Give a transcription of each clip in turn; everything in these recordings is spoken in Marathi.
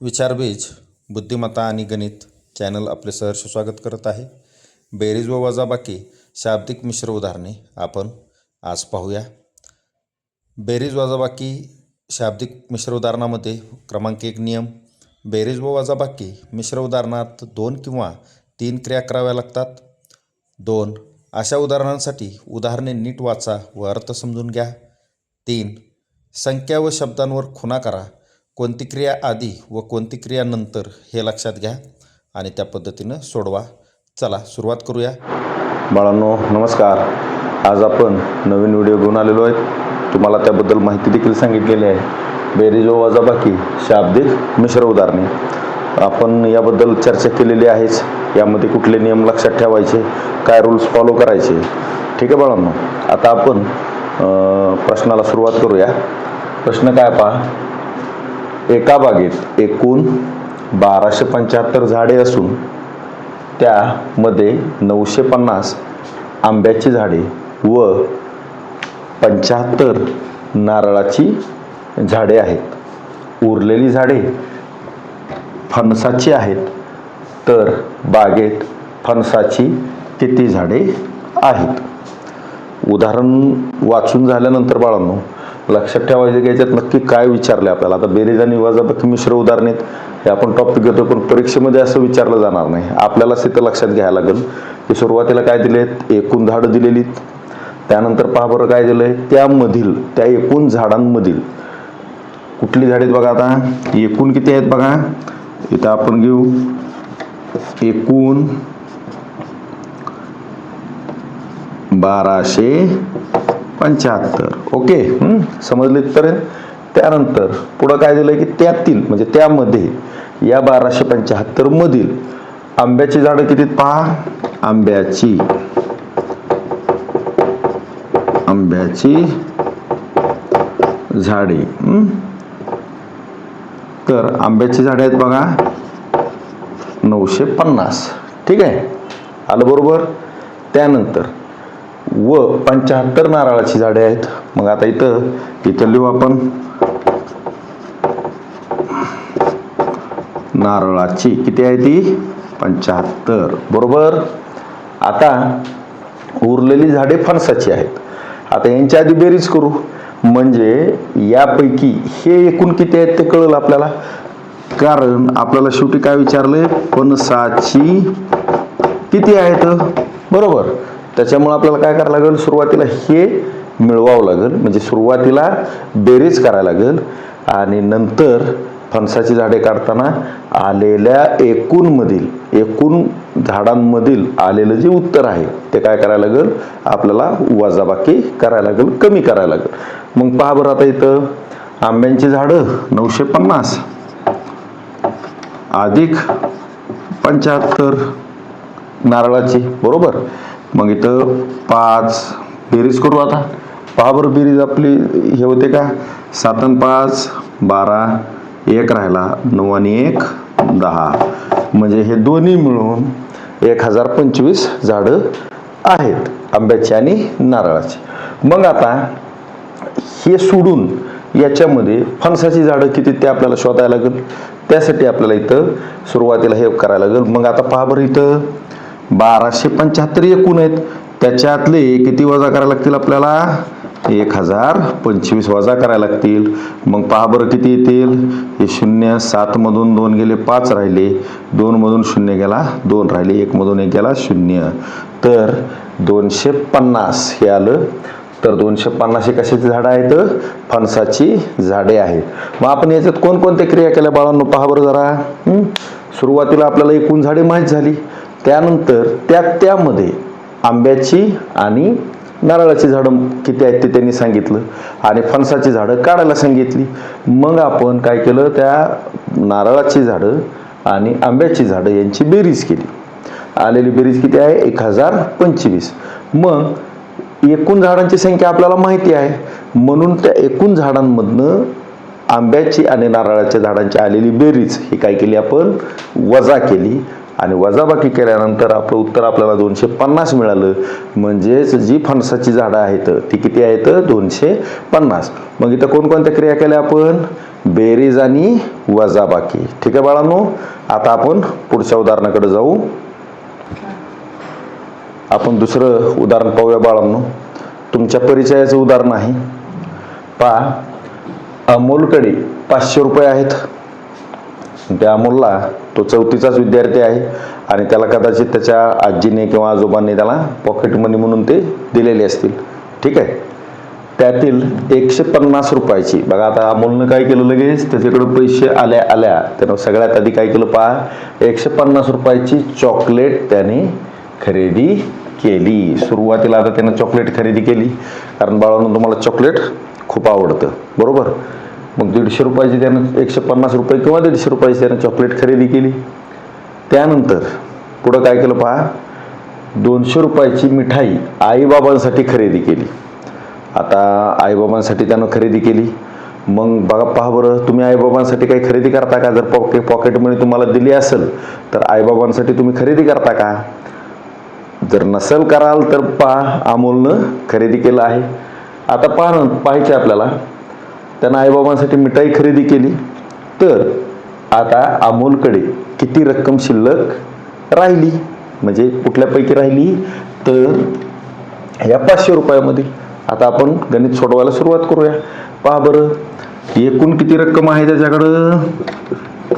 विचारबीज बुद्धिमत्ता आणि गणित चॅनल आपले सहर्ष स्वागत करत आहे. बेरीज व वजाबाकी शाब्दिक मिश्र उदाहरणे आपण आज पाहूया. बेरीज वजाबाकी शाब्दिक मिश्र उदाहरणामध्ये क्रमांक 1 नियम. बेरीज व वजाबाकी मिश्र उदाहरणात 2 किंवा 3 क्रिया कराव्या लागतात. 2. अशा उदाहरणांसाठी उदाहरणे नीट वाचा व अर्थ समजून घ्या. 3. संख्या व शब्दांवर खुणा करा. कोणती क्रिया आधी व कोणती क्रिया नंतर हे लक्षात घ्या आणि त्या पद्धतीनं सोडवा. चला सुरुवात करूया. बाळांनो नमस्कार. आज आपण नवीन व्हिडिओ घेऊन आलेलो आहे. तुम्हाला त्याबद्दल माहिती देखील सांगितलेली आहे. बेरीज व वजाबाकी शाब्दिक मिश्र उदाहरणे आपण याबद्दल चर्चा केलेली आहेच. यामध्ये कुठले नियम लक्षात ठेवायचे, काय रूल्स फॉलो करायचे, ठीक आहे बाळांनो. आता आपण प्रश्नाला सुरुवात करूया. प्रश्न काय पहा. एका बागेत एकूण 1275 झाडे असून त्यामध्ये 950 आंब्याची झाडे व 75 नारळाची झाडे आहेत. उरलेली झाडे फणसाची आहेत. तर बागेत फणसाची किती झाडे आहेत? उदाहरण वाचून झाल्यानंतर बाळांनो लक्षात ठेवायचं की याच्यात नक्की काय विचारले आपल्याला. आता बेरीज आणि वजाबाकी मिश्र उदाहरणे हे आपण टॉपिक घेतो, पण परीक्षेमध्ये असं विचारलं जाणार नाही. आपल्यालाच इथं लक्षात घ्यायला लागेल की सुरुवातीला काय दिलेत, एकूण झाडं दिलेली. त्यानंतर पहा बरं काय दिलंय, त्यामधील त्या एकूण झाडांमधील कुठली झाडे बघा. आता एकूण किती आहेत बघा. इथं आपण घेऊ एकूण 1275. ओके, समजले तर. त्यानंतर पुढं काय दिलंय की त्यातील म्हणजे त्यामध्ये या 1275 मधील आंब्याची झाडं किती पहा. आंब्याची झाडे, तर आंब्याची झाडे आहेत बघा 950. ठीक आहे, आलं बरोबर. त्यानंतर व 75 नारळाची झाडे आहेत. मग आता इथं लिहू आपण नारळाची किती आहे ती 75 बरोबर. आता उरलेली झाडे फणसाची आहेत. आता यांच्या आधी बेरीज करू म्हणजे यापैकी हे एकूण किती आहेत ते कळेल आपल्याला. कारण आपल्याला शेवटी काय विचारलंय, फणसाची किती आहेत बरोबर. त्याच्यामुळे आपल्याला काय करायला लागेल, सुरुवातीला हे मिळवावं लागेल म्हणजे सुरुवातीला बेरीज करायला लागेल आणि नंतर फणसाची झाडे काढताना आलेल्या एकूण झाडांमधील आलेलं जे उत्तर आहे ते काय करायला लागेल, आपल्याला वजाबाकी करायला लागेल, कमी करायला लागेल. मग पहा बरं आता इथं आंब्यांची झाडं 950 अधिक 75 नारळाची बरोबर. मग इथं 5 बेरीज करू. आता पहा बरं बेरीज आपली हे होते का, 7 आणि 5 12, 1 राहिला, 9 आणि 1 10, म्हणजे हे दोन्ही मिळून 1025 झाडं आहेत आंब्याची आणि नारळाची. मग आता हे सोडून याच्यामध्ये फणसाची झाडं किती ते आपल्याला शोधायला लागेल. त्यासाठी आपल्याला इथं सुरुवातीला हे करायला लागेल. मग आता पहा बरं इथं 1275 एकूण आहेत, त्याच्यातले किती वजा करायला लागतील आपल्याला, 1025 वजा करायला लागतील. मग पहा बरं किती येतील, हे 0 7 मधून 2 गेले 5 राहिले, 2 मधून 0 गेला 2 राहिले, 1 मधून 1 गेला 0, तर 250 हे आलं. तर 250 कशाची झाडं आहेत, फणसाची झाडे आहेत. मग आपण याच्यात कोणकोणत्या क्रिया केल्या बाळांनो पहा बरं जरा. सुरुवातीला आपल्याला एकूण झाडे माहीत झाली. त्यानंतर त्यामध्ये आंब्याची आणि नारळाची झाडं किती आहेत ते त्यांनी सांगितलं आणि फणसाची झाडं काढायला सांगितली. मग आपण काय केलं, त्या नारळाची झाडं आणि आंब्याची झाडं यांची बेरीज केली. आलेली बेरीज किती आहे 1025. मग एकूण झाडांची संख्या आपल्याला माहिती आहे म्हणून त्या एकूण झाडांमधनं आंब्याची आणि नारळाच्या झाडांची आलेली बेरीज ही काय केली आपण वजा केली. आणि वजाबाकी केल्यानंतर आपलं उत्तर आपल्याला 250 मिळालं. म्हणजेच जी फणसाची झाडं आहेत ती किती आहेत? 250. मग इथं कोणकोणत्या क्रिया केल्या आपण? बेरीज आणि वजाबाकी. ठीक आहे बाळांनो, आता आपण पुढच्या उदाहरणाकडे जाऊ. आपण दुसरं उदाहरण पाहूया बाळांनो. तुमच्या परिचयाचं उदाहरण आहे. पहा, अमोलकडे 500 रुपये आहेत. त्या अमोलला, तो 4थीचाच विद्यार्थी आहे आणि त्याला कदाचित त्याच्या आजीने किंवा आजोबांनी त्याला पॉकेट मनी म्हणून ते दिलेले असतील. ठीक आहे. त्यातील 150 रुपयाची, बघा आता अमोलनं काय केलं, लगेच त्याच्याकडे पैसे आल्या त्यानं सगळ्यात आधी काय केलं पहा, 150 रुपयाची चॉकलेट त्याने खरेदी केली. सुरुवातीला आता त्यानं चॉकलेट खरेदी केली, कारण बाळांनो तुम्हाला चॉकलेट खूप आवडतं, बरोबर. मग 150 रुपयाची त्यानं 150 रुपये किंवा 150 रुपयाची त्यानं चॉकलेट खरेदी केली. त्यानंतर पुढं काय केलं पहा, 200 रुपयाची मिठाई आईबाबांसाठी खरेदी केली. आता आईबाबांसाठी त्यानं खरेदी केली. मग बघा, पहा बरं, तुम्ही आईबाबांसाठी काही खरेदी करता का? जर पॉकेटमध्ये तुम्हाला दिली असेल तर आईबाबांसाठी तुम्ही खरेदी करता का? जर नसेल कराल तर पहा, अमोलनं खरेदी केलं आहे. आता पाहायचे आपल्याला, त्यानं आईबाबांसाठी मिठाई खरेदी केली. तर आता अमोलकडे किती रक्कम शिल्लक राहिली? म्हणजे कुठल्यापैकी राहिली? तर या 500 रुपयामध्ये. आता आपण गणित सोडवायला सुरुवात करूया. पहा बरं, एकूण किती रक्कम आहे त्याच्याकडं?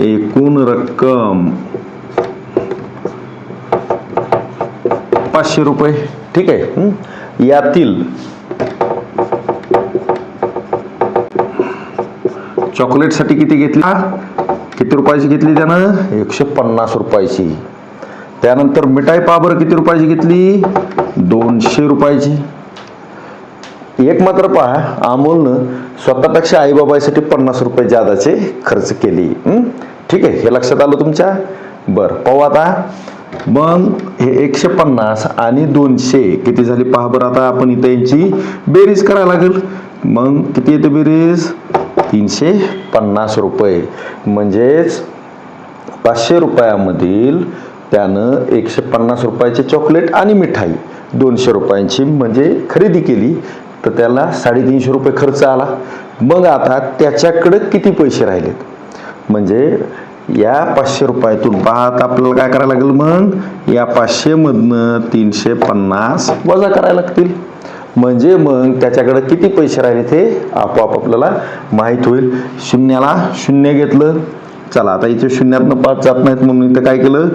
एकूण रक्कम 500 रुपये. ठीक आहे. यातील चॉकलेटसाठी किती घेतली? किती रुपयाची घेतली त्यानं? 150 रुपयाची. त्यानंतर मिठाई पहा बरं किती रुपयाची घेतली? 200 रुपयाची. एक मात्र पहा, अमोलनं स्वतःपेक्षा आईबाबासाठी 50 रुपये जादाचे खर्च केली. ठीक आहे, हे लक्षात आलं तुमच्या? बरं, पाहू आता. मग हे 150 आणि 200 किती झाली पहा बरं. आता आपण इथं यांची बेरीज करायला लागेल. मग किती येते बेरीज? 350 रुपये. म्हणजेच 500 रुपयामधील त्यानं 150 रुपयाचे चॉकलेट आणि मिठाई 200 रुपयांची म्हणजे खरेदी केली, तर त्याला 350 रुपये खर्च आला. मग आता त्याच्याकडे किती पैसे राहिलेत? म्हणजे या 500 रुपयातून पहा, आता आपल्याला काय करायला लागेल? मग या 500 मधनं 350 वजा करायला लागतील. म्हणजे मग त्याच्याकडे किती पैसे राहिले ते आपोआप आपल्याला माहित होईल. शून्याला शून्य घेतलं. चला, आता इथे शून्यातनं 5 जात नाहीत म्हणून इथं काय केलं?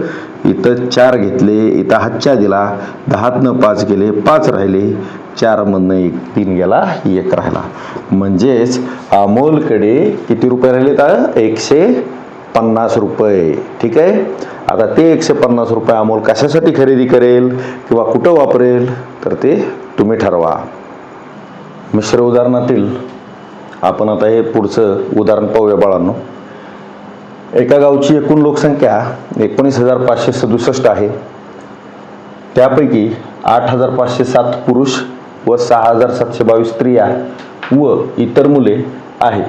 इथं 4 घेतले, इथं हातच्या दिला, 10तनं 5 गेले, 5 राहिले, 4 मधनं 1 3 गेला, 1 राहिला. म्हणजेच अमोलकडे किती रुपये राहिले? तर 150 रुपये. ठीक आहे. आता ते 150 रुपये अमोल कशासाठी खरेदी करेल किंवा कुठं वापरेल तर ते तुम्ही ठरवा. मिश्र उदाहरणातील आपण आता हे पुढचं उदाहरण पाहूया बाळांनो. एका गावची एकूण लोकसंख्या 19,567 आहे. त्यापैकी 8,507 पुरुष व 6,722 स्त्रिया व इतर मुले आहेत.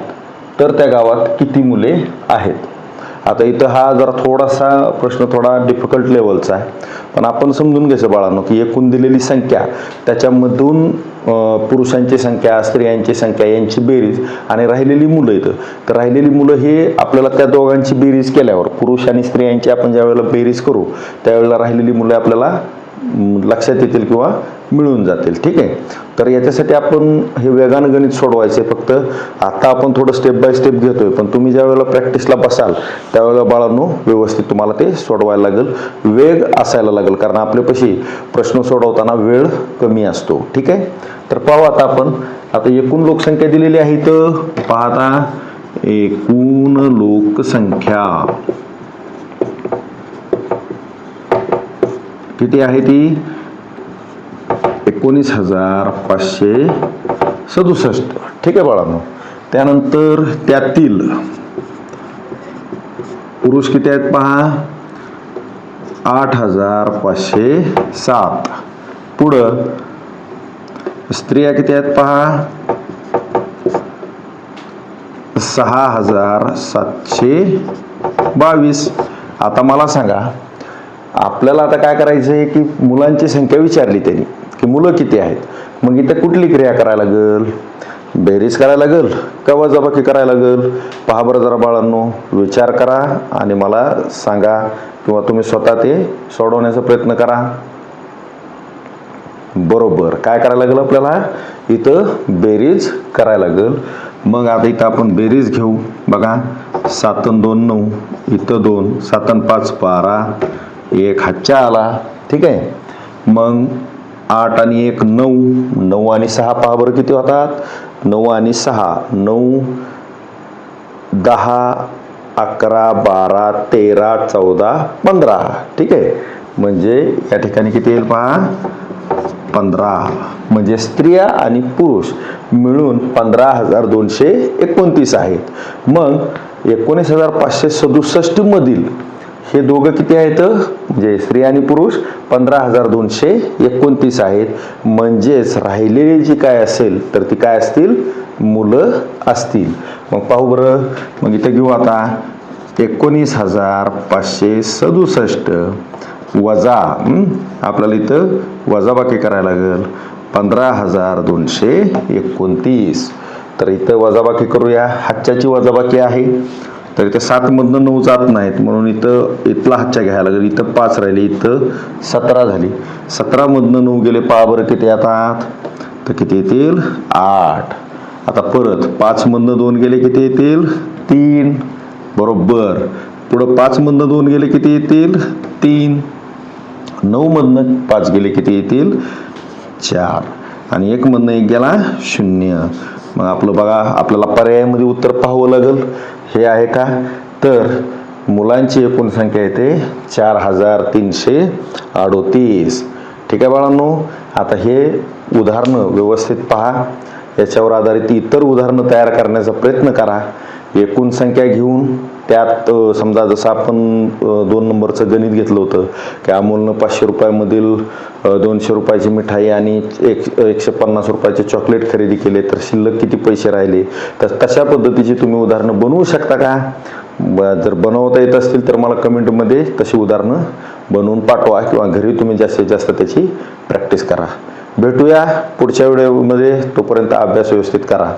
तर त्या गावात किती मुले आहेत? आता इथं हा जरा थोडासा प्रश्न थोडा डिफिकल्ट लेवलचा आहे, पण आपण समजून घ्यायचं बाळांनो की एकूण दिलेली संख्या, त्याच्यामधून पुरुषांची संख्या, स्त्रियांची संख्या यांची बेरीज आणि राहिलेली मुलं येतं. तर राहिलेली मुलं हे आपल्याला त्या दोघांची बेरीज केल्यावर, पुरुष आणि स्त्रियांची आपण ज्या वेळेला बेरीज करू त्यावेळेला राहिलेली मुलं आपल्याला लक्षात येतील किंवा मिळून जातील. ठीक आहे. तर याच्यासाठी आपण हे वेगानं गणित सोडवायचे. फक्त आता आपण थोडं स्टेप बाय स्टेप घेतोय, पण तुम्ही ज्या वेळेला प्रॅक्टिसला बसाल त्यावेळेला बाळांनो व्यवस्थित तुम्हाला ते सोडवायला लागेल, वेग असायला लागेल, कारण आपल्यापाशी प्रश्न सोडवताना वेळ कमी असतो. ठीक आहे. तर पाहू आता आपण. आता एकूण लोकसंख्या दिलेली आहे. तर पाहता, एकूण लोकसंख्या किती आहे? ती 19,567. ठीक आहे बाळांनो. त्यानंतर त्यातील पुरुष किती आहेत पहा? 8,507. पुढं स्त्रिया किती आहेत पहा? 6,722. आता मला सांगा, आपल्याला आता काय करायचं आहे की मुलांची संख्या विचारली त्यांनी की मुलं किती आहेत, मग इथं कुठली क्रिया करायला लागेल, बेरीज करायला लागेल का वजाबाकी करायला लागेल? पहा बरं जरा बाळांनो, विचार करा आणि मला सांगा किंवा तुम्ही स्वतः ते सोडवण्याचा प्रयत्न करा. बरोबर, काय करायला लागेल आपल्याला? इथं बेरीज करायला लागेल. मग आता इथं आपण बेरीज घेऊ. बघा, 7 आणि 2 9, इथं 2, 7 आणि 5 12, 1 हातच्या आला. ठीक आहे. मग 8 आणि 1 9, 9 आणि 6 पहा बरं किती होतात? 9 आणि 6 9, 10 11 12 13 14 15. ठीक आहे. म्हणजे या ठिकाणी किती येईल पहा? 15. म्हणजे स्त्रिया आणि पुरुष मिळून 15,229 आहेत. मग 19,567 मधील हे दोघं किती आहेत? म्हणजे स्त्री आणि पुरुष 15,229 आहेत. म्हणजेच राहिलेली जी काय असेल तर ती काय असतील? मुलं असतील. मग पाहू बरं. मग इथं घेऊ आता 19,567 वजा आपल्याला इथं वजाबाकी करायला लागेल 15,229. तर इथं वजाबाकी करूया. हातच्याची वजाबाकी आहे तर इथं 7 मधनं 9 जात नाहीत म्हणून इथला हातच्या घ्यायला लागेल. इथं 5 राहिली, इथं 17 झाली. 17 मधनं 9 गेले. पहा बरं किती येतात? तर किती येतील? 8. आता परत 5 मधनं 2 गेले किती येतील? 3. बरोबर. पुढं 5 मधनं 2 गेले किती येतील? 3. 9 मधनं 5 गेले किती येतील? 4. आणि 1 मधनं 1 गेला 0. मग आपलं बघा, आपल्याला पर्यायामध्ये उत्तर पाहावं लागेल. हे आहे का? तर मुलांची एकूण संख्या येते 4,338. ठीक आहे बाळांनो. आता हे उदाहरणं व्यवस्थित पहा. याच्यावर आधारित इतर उदाहरणं तयार करण्याचा प्रयत्न करा. एकूण संख्या घेऊन त्यात समजा जसं आपण 2 नंबरचं गणित घेतलं होतं की अमोलनं 500 रुपयामधील 200 रुपयाची मिठाई आणि 150 रुपयाचे चॉकलेट खरेदी केले तर शिल्लक किती पैसे राहिले. तर तशा पद्धतीची तुम्ही उदाहरणं बनवू शकता का? जर बनवता येत असतील तर मला कमेंटमध्ये तशी उदाहरणं बनवून पाठवा किंवा घरी तुम्ही जास्तीत जास्त त्याची प्रॅक्टिस करा. भेटूया पुढच्या व्हिडिओमध्ये. तोपर्यंत अभ्यास व्यवस्थित करा.